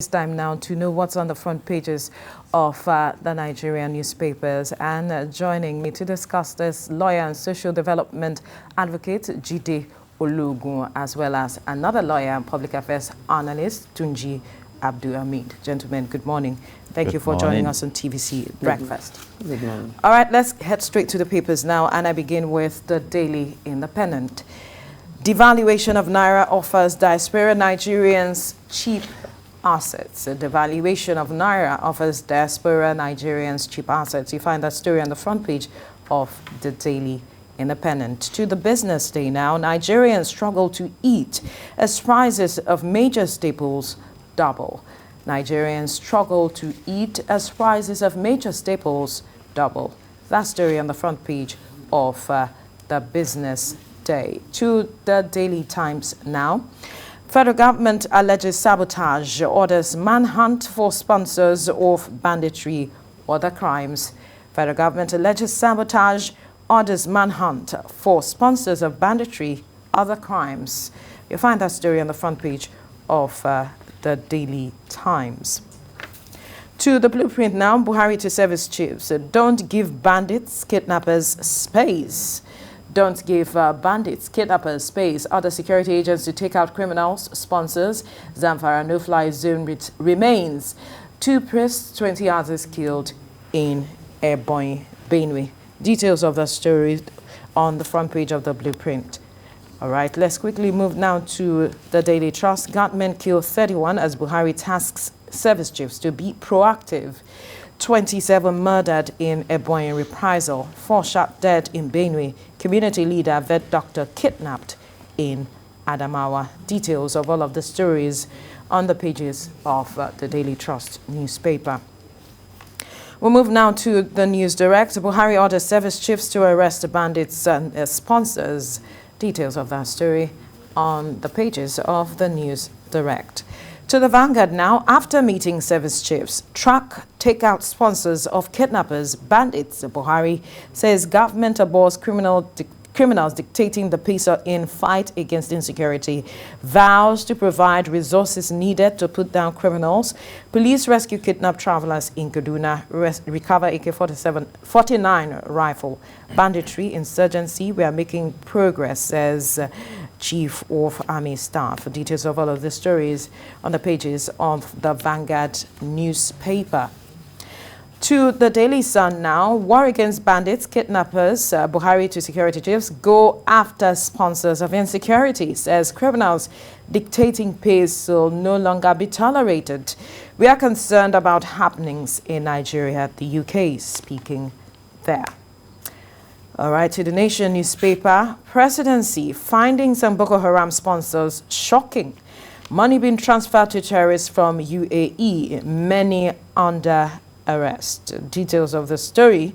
It's time now to know what's on the front pages of the Nigerian newspapers. And joining me to discuss this, lawyer and social development advocate Jide Ologun, as well as another lawyer and public affairs analyst, Tunji Abdulhamid. Gentlemen, good morning. Thank you for joining us on TVC Breakfast. Good morning. All right, let's head straight to the papers now, and I begin with the Daily Independent. Devaluation of Naira offers diaspora Nigerians cheap assets. The devaluation of Naira offers diaspora Nigerians cheap assets. You find that story on the front page of the Daily Independent. To the business day now, Nigerians struggle to eat as prices of major staples double. Nigerians struggle to eat as prices of major staples double. That story on the front page of the business day. To the Daily Times now. Federal government alleges sabotage, orders manhunt for sponsors of banditry, other crimes. Federal government alleges sabotage, orders manhunt for sponsors of banditry, other crimes. You'll find that story on the front page of the Daily Times. To the blueprint now, Buhari to service chiefs. Don't give bandits, kidnappers space. Don't give bandits, kidnappers space. Other security agents to take out criminals, sponsors. Zamfara no-fly zone remains. 2 priests, 20 others killed in Ebonyi, Benue. Details of the story on the front page of the blueprint. All right, let's quickly move now to the Daily Trust. Gunmen kill 31 as Buhari tasks service chiefs to be proactive. 27 murdered in Ebonyi reprisal. 4 shot dead in Benue. Community leader vet doctor kidnapped in Adamawa. Details of all of the stories on the pages of the Daily Trust newspaper. We'll move now to the News Direct. Buhari orders service chiefs to arrest the bandits and sponsors. Details of that story on the pages of the News Direct. To the Vanguard now, after meeting service chiefs, track takeout sponsors of kidnappers, bandits. Buhari says government abhors criminals dictating the pace in fight against insecurity, vows to provide resources needed to put down criminals. Police rescue kidnapped travelers in Kaduna, recover AK-49 rifle. Banditry, insurgency, we are making progress, says Chief of Army Staff. Details of all of the stories on the pages of the Vanguard newspaper. To the Daily Sun now, war against bandits, kidnappers, Buhari to security chiefs, go after sponsors of insecurity, says criminals dictating pace will no longer be tolerated. We are concerned about happenings in Nigeria, the UK speaking there. All right, to the Nation newspaper, presidency, findings on Boko Haram sponsors shocking. Money being transferred to terrorists from UAE, many under arrest. Details of the story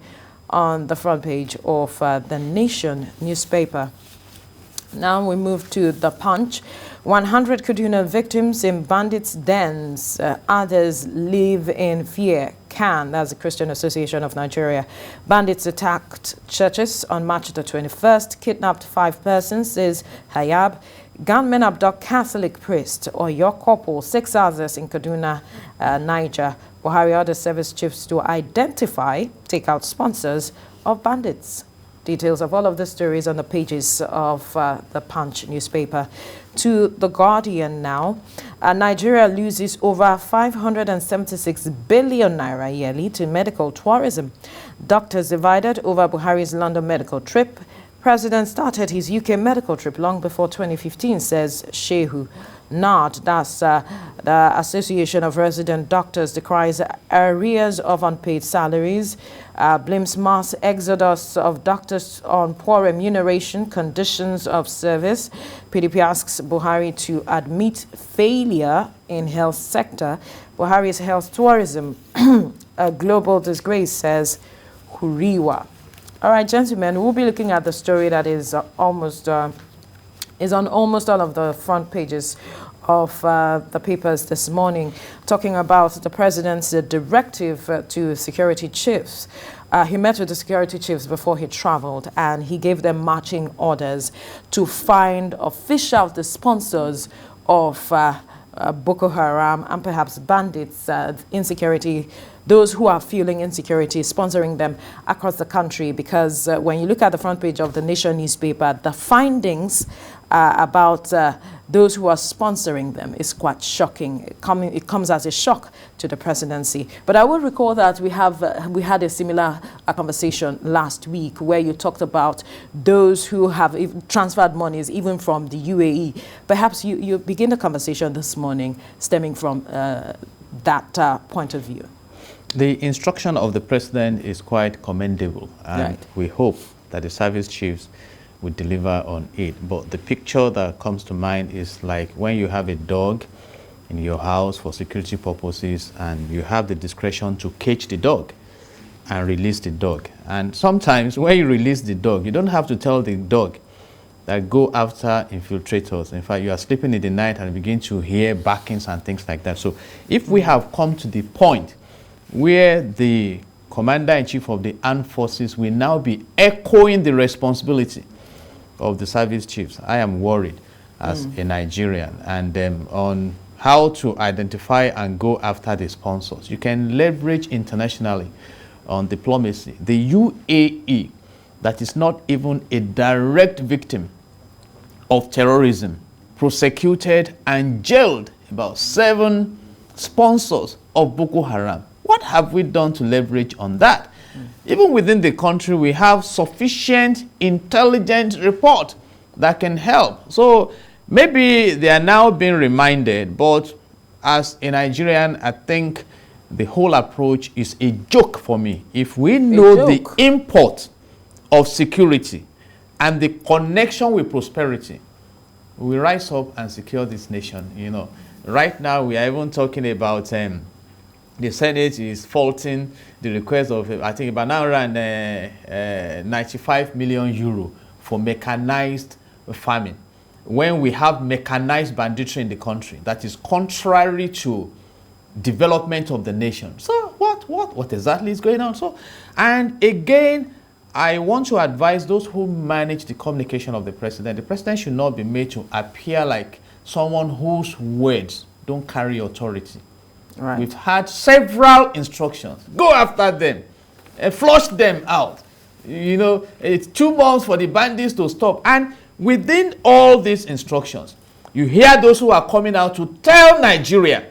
on the front page of the Nation newspaper. Now we move to the Punch. 100 Kaduna victims in bandits' dens. Others live in fear. That's the Christian Association of Nigeria. Bandits attacked churches on March the 21st, kidnapped 5 persons, says Hayab. Gunmen abduct Catholic priest or your couple, 6 others in Kaduna, Niger. Buhari orders service chiefs to identify, take out sponsors of bandits. Details of all of the stories on the pages of the Punch newspaper. To the Guardian now, Nigeria loses over 576 billion naira yearly to medical tourism. Doctors divided over Buhari's London medical trip. President started his UK medical trip long before 2015, says Shehu. NARD, that's the Association of Resident Doctors, decries arrears of unpaid salaries, blames mass exodus of doctors on poor remuneration, conditions of service. PDP asks Buhari to admit failure in health sector. Buhari's health tourism, a global disgrace, says Huriwa. All right, gentlemen, we'll be looking at the story that is on almost all of the front pages of the papers this morning, talking about the president's directive to security chiefs. He met with the security chiefs before he traveled, and he gave them marching orders to find or fish out the sponsors of Boko Haram and perhaps bandits, insecurity, those who are feeling insecurity, sponsoring them across the country. Because when you look at the front page of the Nation newspaper, the findings about those who are sponsoring them is quite shocking. It comes as a shock to the presidency. But I will recall that we had a similar conversation last week where you talked about those who have transferred monies even from the UAE. Perhaps you begin the conversation this morning stemming from that point of view. The instruction of the president is quite commendable, and we hope that the service chiefs will deliver on it. But the picture that comes to mind is like when you have a dog in your house for security purposes and you have the discretion to cage the dog and release the dog. And sometimes when you release the dog, you don't have to tell the dog that go after infiltrators. In fact, you are sleeping in the night and begin to hear barkings and things like that. So if we have come to the point where the Commander-in-Chief of the Armed Forces will now be echoing the responsibility of the service chiefs, I am worried as a Nigerian. And on how to identify and go after the sponsors. You can leverage internationally on diplomacy. The UAE, that is not even a direct victim of terrorism, prosecuted and jailed about 7 sponsors of Boko Haram. What have we done to leverage on that? Even within the country, we have sufficient intelligence report that can help. So maybe they are now being reminded, but as a Nigerian, I think the whole approach is a joke for me. If we know the import of security and the connection with prosperity, we rise up and secure this nation. You know, right now we are even talking about the Senate is faulting the request of, I think, about now around 95 million euro for mechanized farming. When we have mechanized banditry in the country, that is contrary to development of the nation. So what exactly is going on? So, and again, I want to advise those who manage the communication of the president. The president should not be made to appear like someone whose words don't carry authority. Right. We've had several instructions. Go after them and flush them out. You know, it's 2 months for the bandits to stop. And within all these instructions, you hear those who are coming out to tell Nigeria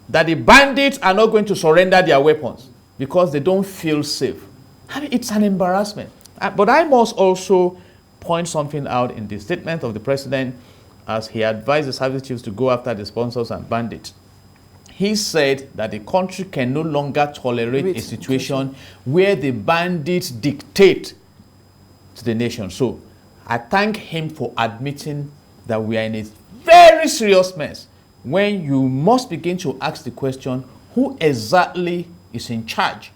that the bandits are not going to surrender their weapons because they don't feel safe. I mean, it's an embarrassment. But I must also point something out in the statement of the president as he advised the service chiefs to go after the sponsors and bandits. He said that the country can no longer tolerate a situation where the bandits dictate to the nation. So I thank him for admitting that we are in a very serious mess when you must begin to ask the question, who exactly is in charge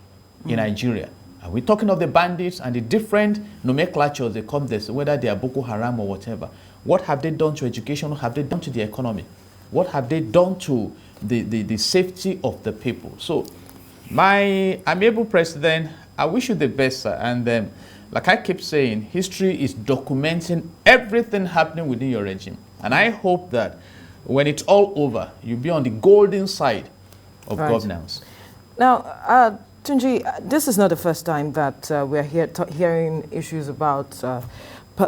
in Nigeria? Are we talking of the bandits and the different nomenclatures they come there, whether they are Boko Haram or whatever? What have they done to education? What have they done to the economy? What have they done to the safety of the people? So, my amiable president, I wish you the best, sir. And like I keep saying, history is documenting everything happening within your regime. And I hope that when it's all over, you'll be on the golden side of governance. Now, Tunji, this is not the first time that we're hearing issues about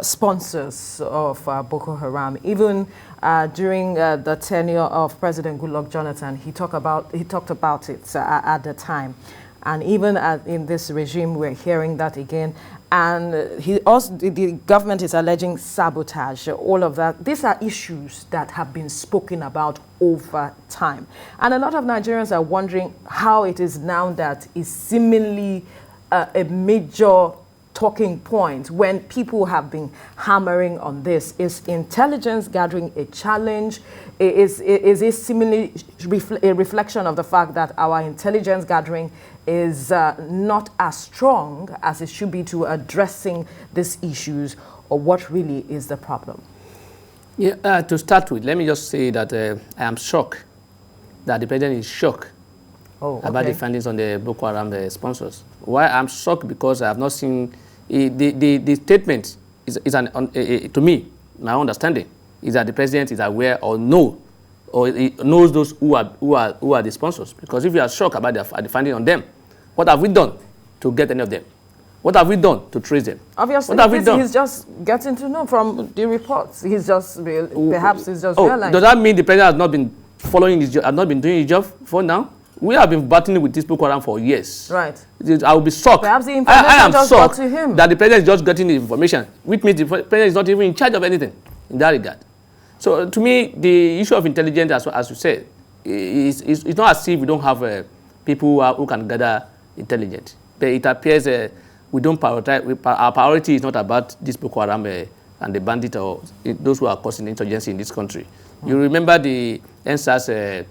sponsors of Boko Haram. Even during the tenure of President Goodluck Jonathan, he talked about it at the time. And even in this regime, we're hearing that again. And the government is alleging sabotage, all of that. These are issues that have been spoken about over time. And a lot of Nigerians are wondering how it is now that is seemingly a major talking point when people have been hammering on this. Is intelligence gathering a challenge? Is it seemingly a reflection of the fact that our intelligence gathering is not as strong as it should be to addressing these issues, or what really is the problem? Yeah, to start with, let me just say that I am shocked that the president is shocked about the findings on the Boko Haram sponsors. Why I'm shocked? Because I have not seen the statement to me, my understanding is that the president is aware or know or he knows those who are the sponsors. Because if you are shocked about the finding on them, what have we done to get any of them? What have we done to trace them? Obviously, what have we done? He's just getting to know from the reports. He's just perhaps he's just realizing. Does that mean the president has not been following his job, has not been doing his job for now? We have been battling with this Boko Haram for years. Right. I will be shocked. Perhaps the information I am just shocked got to him. that the president is just getting the information, which means the president is not even in charge of anything in that regard. So to me, the issue of intelligence, as you said, is not as if we don't have people who can gather intelligence. But it appears we don't prioritize. Our priority is not about this Boko Haram and the bandits or those who are causing insurgency in this country. You remember the NSAS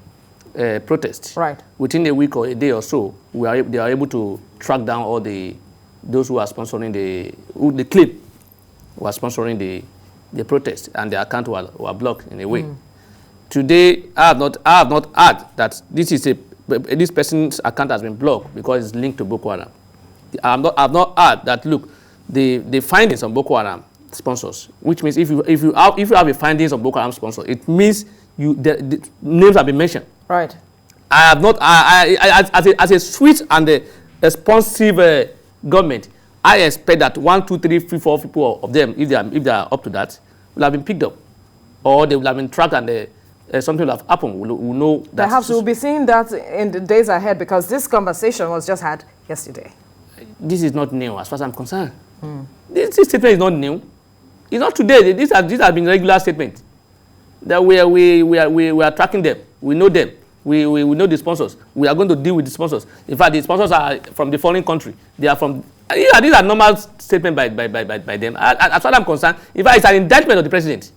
protest? Right. Within a week or a day or so, they are able to track down all those who are sponsoring the clip were sponsoring the protest, and their account were blocked in a way. Today, I have not heard that this person's account has been blocked because it's linked to Boko Haram. I have not heard that. Look, the findings on Boko Haram sponsors, which means if you have a findings on Boko Haram sponsors, it means the names have been mentioned. Right. I have not. As a swift and a responsive government, I expect that 1, 2, 3, 4 people of them, if they are up to that, will have been picked up, or they will have been tracked, and something will have happened. We'll know that. Perhaps we'll be seeing that in the days ahead, because this conversation was just had yesterday. This is not new, as far as I'm concerned. This statement is not new. It's not today. These have been regular statements. That we are tracking them. We know them. We know the sponsors. We are going to deal with the sponsors. In fact, the sponsors are from the foreign country. They are from. These are normal statements by them. As far as I'm concerned, in fact, it's an indictment of the president.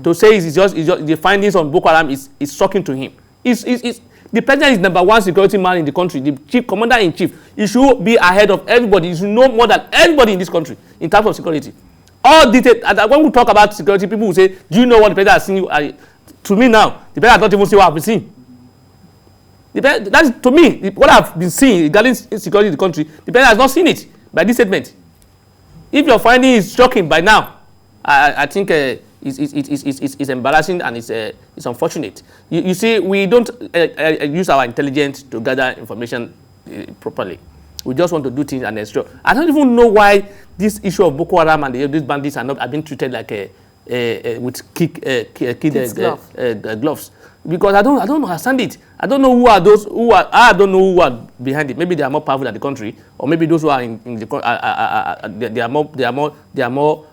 To say it's just the findings on Boko Haram is shocking to him. The president is #1 security man in the country, the chief commander-in-chief. He should be ahead of everybody. He should know more than everybody in this country in terms of security. All details. When we talk about security, people will say, "Do you know what the president has seen?" To me now, the president has not even seen what I've been seeing. That's to me what I've been seeing regarding security in the country. The president has not seen it by this statement. If your finding is shocking by now, I think it's embarrassing, and it's unfortunate. You see, we don't use our intelligence to gather information properly. We just want to do things and ensure. I don't even know why this issue of Boko Haram and these bandits are being treated like with kid gloves. Because I don't understand it. I don't know who are those I don't know who are behind it. Maybe they are more powerful than the country, or maybe those who are in the they are more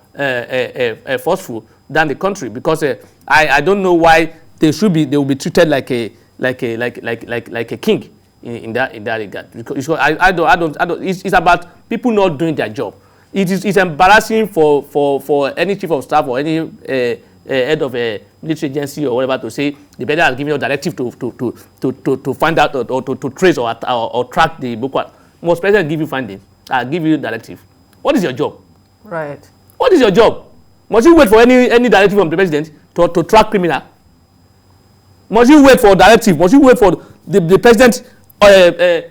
forceful than the country. Because I don't know why they will be treated like a king in that regard. Because I don't. It's about people not doing their job. It's embarrassing for any chief of staff or any head of a military agency or whatever to say the president has given you a directive to find out or to trace or track the Boko Haram. Most presidents give you findings, give you directive. What is your job? Right. What is your job? Must you wait for any directive from the president to track criminal? Must you wait for directive? Must you wait for the president order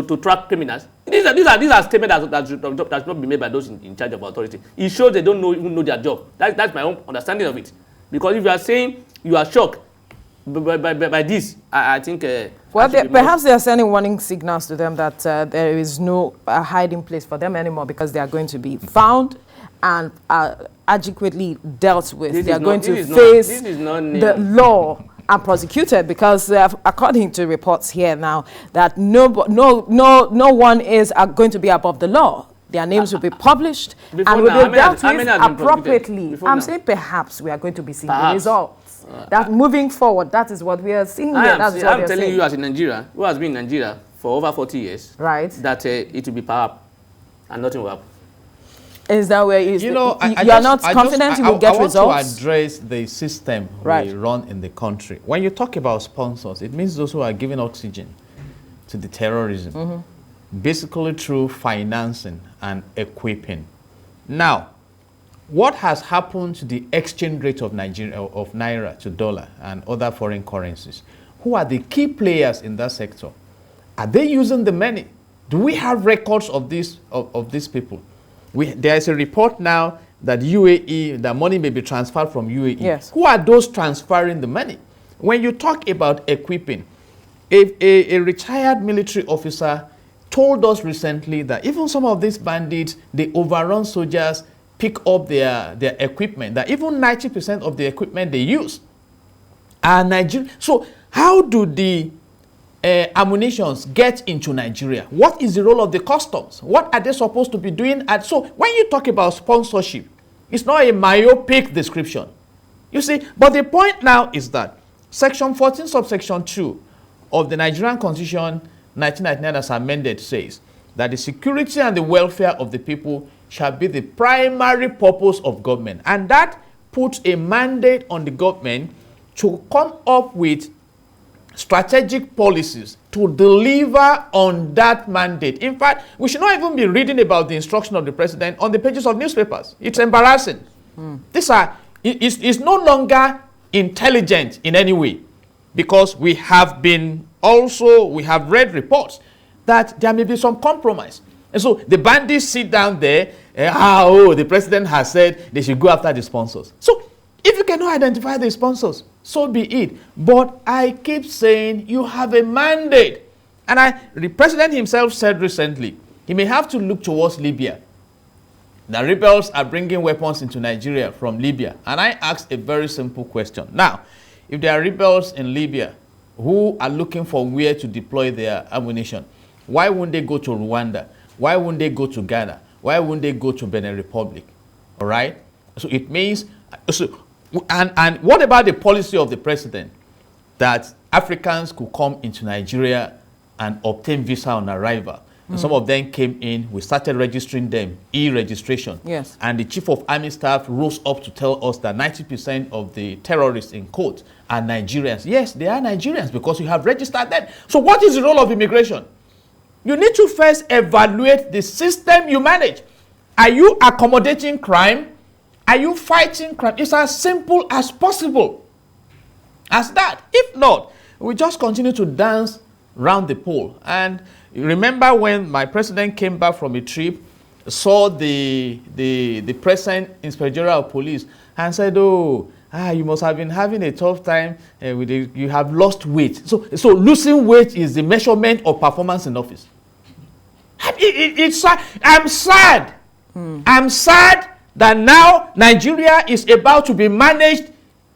to track criminals? These are statements that should not be made by those in charge of authority. It shows they don't even know their job. That's my own understanding of it. Because if you are saying you are shocked by this, I think. Well, perhaps they are sending warning signals to them that there is no hiding place for them anymore, because they are going to be found and adequately dealt with. They are going to face the law and prosecuted, because according to reports here now, that no one is going to be above the law. Their names will be published and will be dealt with appropriately. I'm saying perhaps we are going to be seeing the results. That moving forward, that is what we are seeing here. I'm telling you, as in Nigeria, who has been in Nigeria for over 40 years, right? That it will be power and nothing will happen. Is that where you are not confident you will get results? I want to address the system we run in the country. When you talk about sponsors, it means those who are giving oxygen to the terrorism, basically through financing and equipping. Now, what has happened to the exchange rate of Naira to dollar and other foreign currencies? Who are the key players in that sector? Are they using the money? Do we have records of these people? There is a report now that UAE, that money may be transferred from UAE. Yes. Who are those transferring the money? When you talk about equipping, a retired military officer told us recently that even some of these bandits, they overrun soldiers, pick up their equipment, that even 90% of the equipment they use are Nigerian. So how do the ammunitions get into Nigeria? What is the role of the customs? What are they supposed to be doing? And so when you talk about sponsorship, it's not a myopic description. You see, but the point now is that Section 14, subsection 2 of the Nigerian Constitution 1999 as amended says that the security and the welfare of the people shall be the primary purpose of government. And that puts a mandate on the government to come up with strategic policies to deliver on that mandate. In fact, we should not even be reading about the instruction of the president on the pages of newspapers. It's embarrassing. It's no longer intelligent in any way, because we have read reports that there may be some compromise. And so the bandits sit down there, the president has said they should go after the sponsors. So if you cannot identify the sponsors, so be it. But I keep saying you have a mandate. And the president himself said recently, he may have to look towards Libya. The rebels are bringing weapons into Nigeria from Libya. And I asked a very simple question. Now, if there are rebels in Libya who are looking for where to deploy their ammunition, why wouldn't they go to Rwanda? Why wouldn't they go to Ghana? Why wouldn't they go to Benin Republic? All right? So it means, and what about the policy of the president that Africans could come into Nigeria and obtain visa on arrival? And some of them came in, we started registering them, e-registration. Yes. And the chief of army staff rose up to tell us that 90% of the terrorists in court are Nigerians. Yes, they are Nigerians because you have registered them. So what is the role of immigration? You need to first evaluate the system you manage. Are you accommodating crime? Are you fighting crime? It's as simple as possible as that. If not, we just continue to dance round the pole. And remember when my president came back from a trip, saw the present Inspector General of Police and said, you must have been having a tough time, you have lost weight. So losing weight is the measurement of performance in office. I'm sad. I'm sad that now Nigeria is about to be managed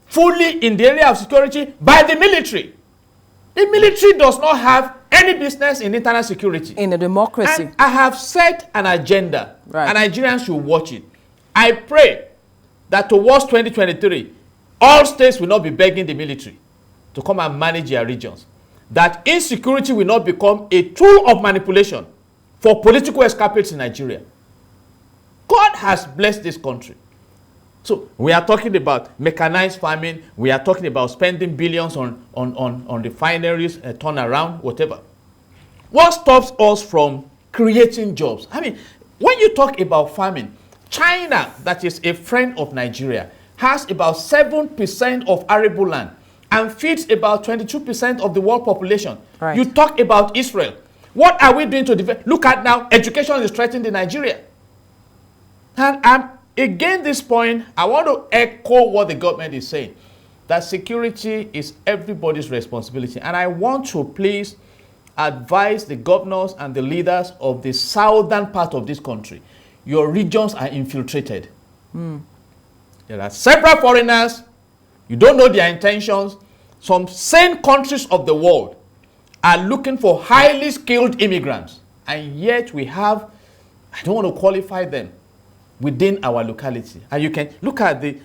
fully in the area of security by the military. The military does not have any business in internal security. In a democracy. And I have set an agenda, right, and Nigerians should watch it. I pray that towards 2023, all states will not be begging the military to come and manage their regions. That insecurity will not become a tool of manipulation for political escapades in Nigeria. God has blessed this country. So we are talking about mechanized farming. We are talking about spending billions on refineries, turnaround, whatever. What stops us from creating jobs? I mean, when you talk about farming, China, that is a friend of Nigeria, has about 7% of arable land and feeds about 22% of the world population. Right. You talk about Israel. What are we doing to develop? Look at now, education is threatened in Nigeria. And again, this point, I want to echo what the government is saying, that security is everybody's responsibility. And I want to please advise the governors and the leaders of the southern part of this country. Your regions are infiltrated. There are several foreigners. You don't know their intentions. Some sane countries of the world are looking for highly skilled immigrants. And yet we have, I don't want to qualify them, within our locality. And you can look at we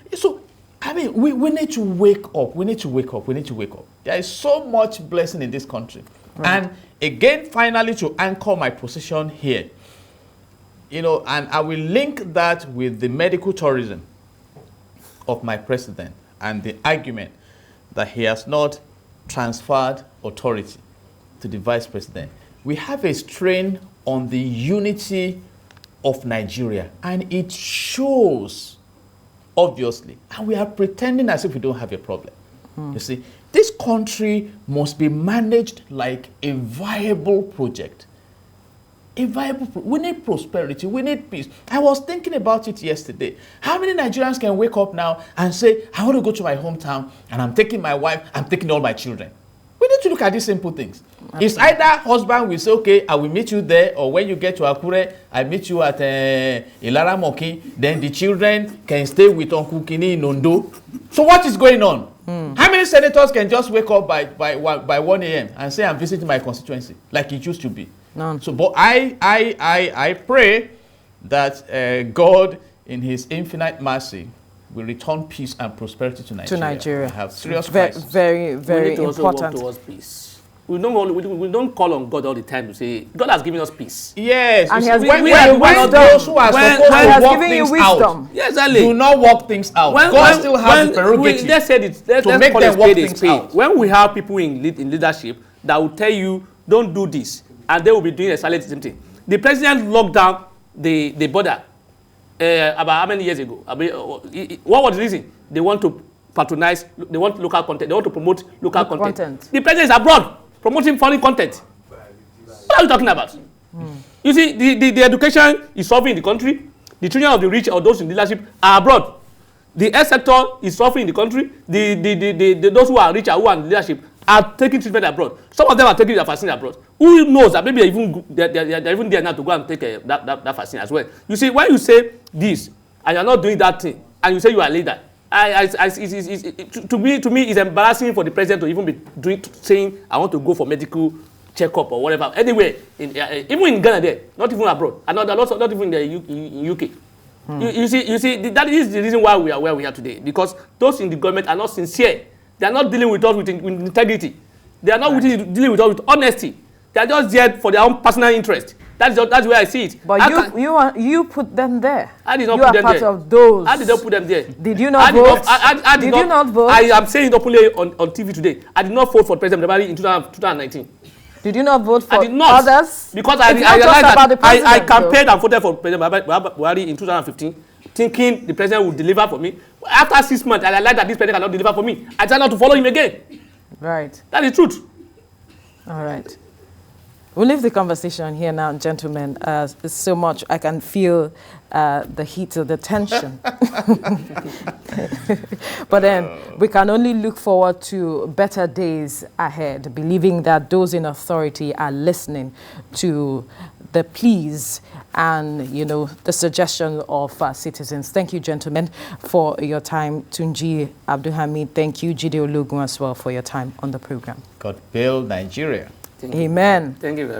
need to wake up. We need to wake up. We need to wake up. There is so much blessing in this country. Right. And again, finally, to anchor my position here, and I will link that with the medical tourism of my president and the argument that he has not transferred authority to the vice president. We have a strain on the unity of Nigeria, and it shows, obviously, and we are pretending as if we don't have a problem. You see, this country must be managed like a viable project. a viable, we need prosperity, we need peace. I was thinking about it yesterday. How many Nigerians can wake up now and say, I want to go to my hometown and I'm taking my wife, I'm taking all my children? We need to look at these simple things. Absolutely. It's either husband will say, okay, I will meet you there, or when you get to Akure, I meet you at Ilara Moki, then the children can stay with Uncle Kini in Ondo. So what is going on? How many senators can just wake up by 1 a.m. and say, I'm visiting my constituency, like it used to be? None. So, but I pray that God, in his infinite mercy, will return peace and prosperity to Nigeria. We have serious crisis. Very, very we need to important. Also work towards peace. We don't call on God all the time to say, God has given us peace. Yes. And he has given those who are supposed to work things out, yes, exactly. do not work things out. God still has the prerogative to make them work things out. When we have people in leadership that will tell you, don't do this, and they will be doing exactly the same thing. The president locked down the border about how many years ago? What was the reason? They want to patronize, they want local content, they want to promote local content. The president is abroad promoting foreign content. What are you talking about? You see, the education is suffering in the country. The children of the rich or those in leadership are abroad. The health sector is suffering in the country. Those who are rich or who are in leadership are taking treatment abroad. Some of them are taking their vaccine abroad. Who knows that maybe they're even there now to go and take that vaccine as well. You see, when you say this and you're not doing that thing and you say you are a leader, to me, it's embarrassing for the president to even be saying, I want to go for medical checkup or whatever. Anywhere, even in Ghana there, not even abroad. And not even in UK. You see, that is the reason why we are where we are today. Because those in the government are not sincere. They are not dealing with us with integrity. They are not dealing with us with honesty. They are just there for their own personal interest. That's where I see it. But you put them there. I did not put them there. You are part of those. I did not put them there. Did you not vote? Did you not vote? I am saying it openly on TV today. I did not vote for President Buhari in 2019. Did you not vote for I did not, others? Because I realized that I campaigned and voted for President Buhari in 2015, thinking the president would deliver for me. After 6 months, I realized that this president cannot deliver for me. I decided not to follow him again. Right. That is truth. All right. We'll leave the conversation here now, gentlemen. So much I can feel the heat of the tension. But then we can only look forward to better days ahead, believing that those in authority are listening to the pleas and, the suggestion of citizens. Thank you, gentlemen, for your time. Tunji Abdulhamid, thank you. Jide Ologun as well for your time on the program. God build Nigeria. Amen. Thank you very much.